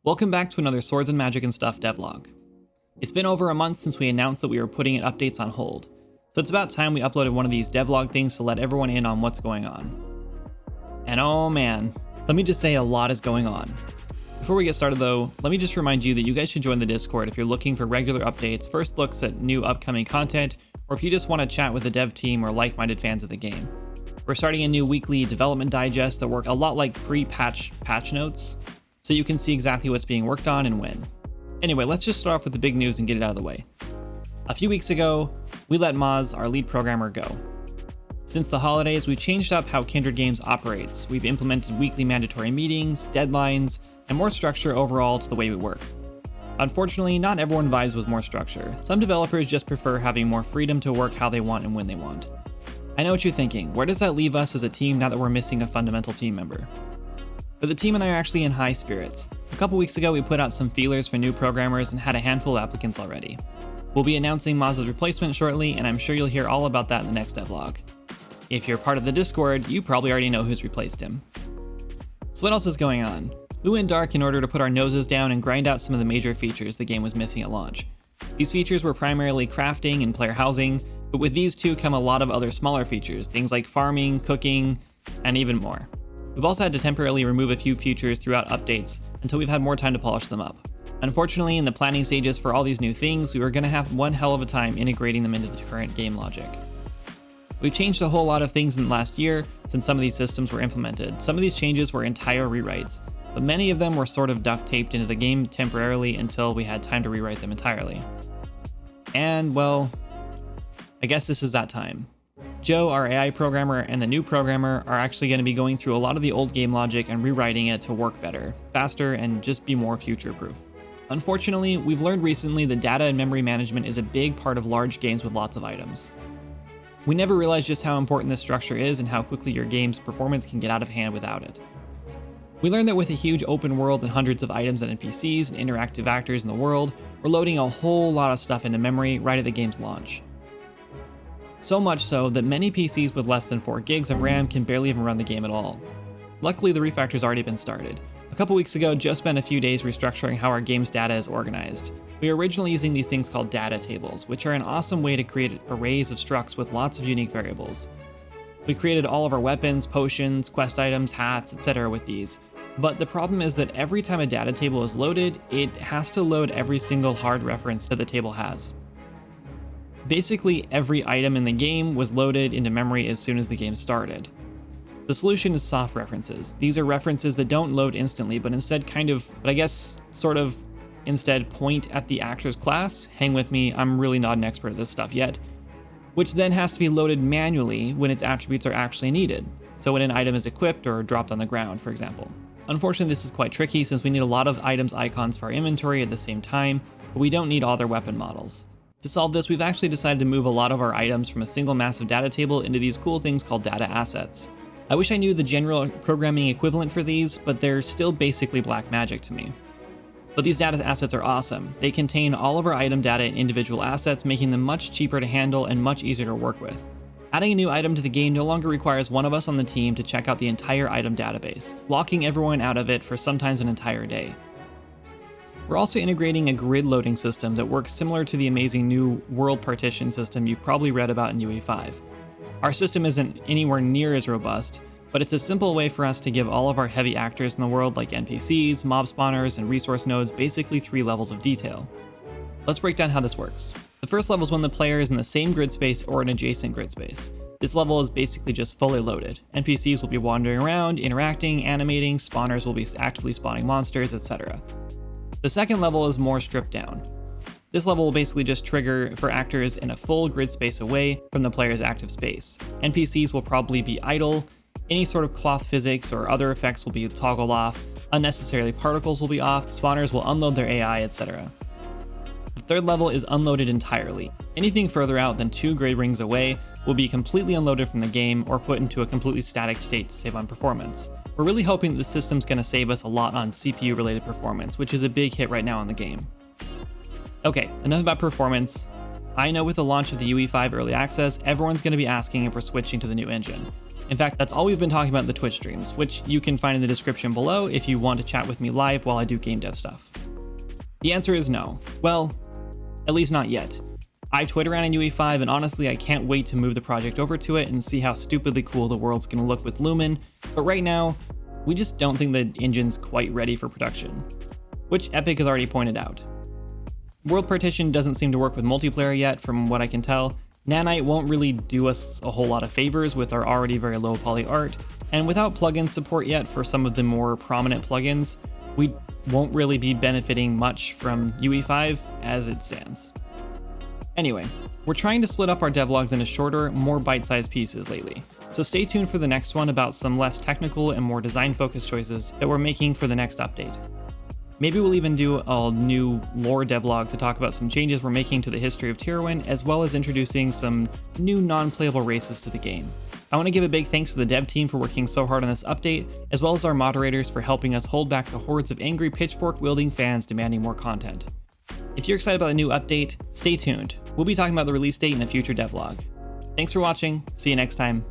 Welcome back to another Swords and Magic and Stuff devlog. It's been over a month since we announced that we were putting updates on hold, so it's about time we uploaded one of these devlog things to let everyone in on what's going on. And oh man, let me just say a lot is going on. Before we get started though, let me just remind you that you guys should join the Discord if you're looking for regular updates, first looks at new upcoming content, or if you just want to chat with the dev team or like-minded fans of the game. We're starting a new weekly development digest that work a lot like pre-patch patch notes, so you can see exactly what's being worked on and when. Anyway, let's just start off with the big news and get it out of the way. A few weeks ago, we let Maz, our lead programmer, go. Since the holidays, we've changed up how Kindred Games operates. We've implemented weekly mandatory meetings, deadlines, and more structure overall to the way we work. Unfortunately, not everyone vibes with more structure. Some developers just prefer having more freedom to work how they want and when they want. I know what you're thinking, where does that leave us as a team now that we're missing a fundamental team member? But the team and I are actually in high spirits. A couple weeks ago, we put out some feelers for new programmers and had a handful of applicants already. We'll be announcing Maz's replacement shortly, and I'm sure you'll hear all about that in the next devlog. If you're part of the Discord, you probably already know who's replaced him. So what else is going on? We went dark in order to put our noses down and grind out some of the major features the game was missing at launch. These features were primarily crafting and player housing, but with these two come a lot of other smaller features, things like farming, cooking, and even more. We've also had to temporarily remove a few features throughout updates until we've had more time to polish them up. Unfortunately, in the planning stages for all these new things, we were going to have one hell of a time integrating them into the current game logic. We've changed a whole lot of things in the last year since some of these systems were implemented. Some of these changes were entire rewrites, but many of them were sort of duct taped into the game temporarily until we had time to rewrite them entirely. And well, I guess this is that time. Joe, our AI programmer, and the new programmer are actually going to be going through a lot of the old game logic and rewriting it to work better, faster, and just be more future-proof. Unfortunately, we've learned recently that data and memory management is a big part of large games with lots of items. We never realized just how important this structure is and how quickly your game's performance can get out of hand without it. We learned that with a huge open world and hundreds of items and NPCs and interactive actors in the world, we're loading a whole lot of stuff into memory right at the game's launch. So much so that many PCs with less than 4 gigs of RAM can barely even run the game at all. Luckily, the refactor's already been started. A couple weeks ago, Joe spent a few days restructuring how our game's data is organized. We were originally using these things called data tables, which are an awesome way to create arrays of structs with lots of unique variables. We created all of our weapons, potions, quest items, hats, etc. with these. But the problem is that every time a data table is loaded, it has to load every single hard reference that the table has. Basically, every item in the game was loaded into memory as soon as the game started. The solution is soft references. These are references that don't load instantly, but instead instead point at the actor's class. Hang with me, I'm really not an expert at this stuff yet. Which then has to be loaded manually when its attributes are actually needed. So when an item is equipped or dropped on the ground, for example. Unfortunately, this is quite tricky since we need a lot of items icons for our inventory at the same time, but we don't need all their weapon models. To solve this, we've actually decided to move a lot of our items from a single massive data table into these cool things called data assets. I wish I knew the general programming equivalent for these, but they're still basically black magic to me. But these data assets are awesome. They contain all of our item data in individual assets, making them much cheaper to handle and much easier to work with. Adding a new item to the game no longer requires one of us on the team to check out the entire item database, locking everyone out of it for sometimes an entire day. We're also integrating a grid loading system that works similar to the amazing new world partition system you've probably read about in UE5. Our system isn't anywhere near as robust, but it's a simple way for us to give all of our heavy actors in the world like NPCs, mob spawners, and resource nodes basically 3 levels of detail. Let's break down how this works. The first level is when the player is in the same grid space or an adjacent grid space. This level is basically just fully loaded. NPCs will be wandering around, interacting, animating, spawners will be actively spawning monsters, etc. The second level is more stripped down. This level will basically just trigger for actors in a full grid space away from the player's active space. NPCs will probably be idle, any sort of cloth physics or other effects will be toggled off, unnecessarily particles will be off, spawners will unload their AI, etc. The third level is unloaded entirely. Anything further out than 2 grid rings away will be completely unloaded from the game or put into a completely static state to save on performance. We're really hoping that the system's going to save us a lot on CPU related performance, which is a big hit right now in the game. Okay, enough about performance. I know with the launch of the UE5 early access, everyone's going to be asking if we're switching to the new engine. In fact, that's all we've been talking about in the Twitch streams, which you can find in the description below if you want to chat with me live while I do game dev stuff. The answer is no. Well, at least not yet. I've toyed around in UE5 and honestly I can't wait to move the project over to it and see how stupidly cool the world's gonna look with Lumen, but right now, we just don't think the engine's quite ready for production, which Epic has already pointed out. World partition doesn't seem to work with multiplayer yet from what I can tell. Nanite won't really do us a whole lot of favors with our already very low poly art, and without plugin support yet for some of the more prominent plugins, we won't really be benefiting much from UE5 as it stands. Anyway, we're trying to split up our devlogs into shorter, more bite-sized pieces lately, so stay tuned for the next one about some less technical and more design-focused choices that we're making for the next update. Maybe we'll even do a new lore devlog to talk about some changes we're making to the history of Tyrwin, as well as introducing some new non-playable races to the game. I want to give a big thanks to the dev team for working so hard on this update, as well as our moderators for helping us hold back the hordes of angry pitchfork-wielding fans demanding more content. If you're excited about the new update, stay tuned. We'll be talking about the release date in a future devlog. Thanks for watching, see you next time.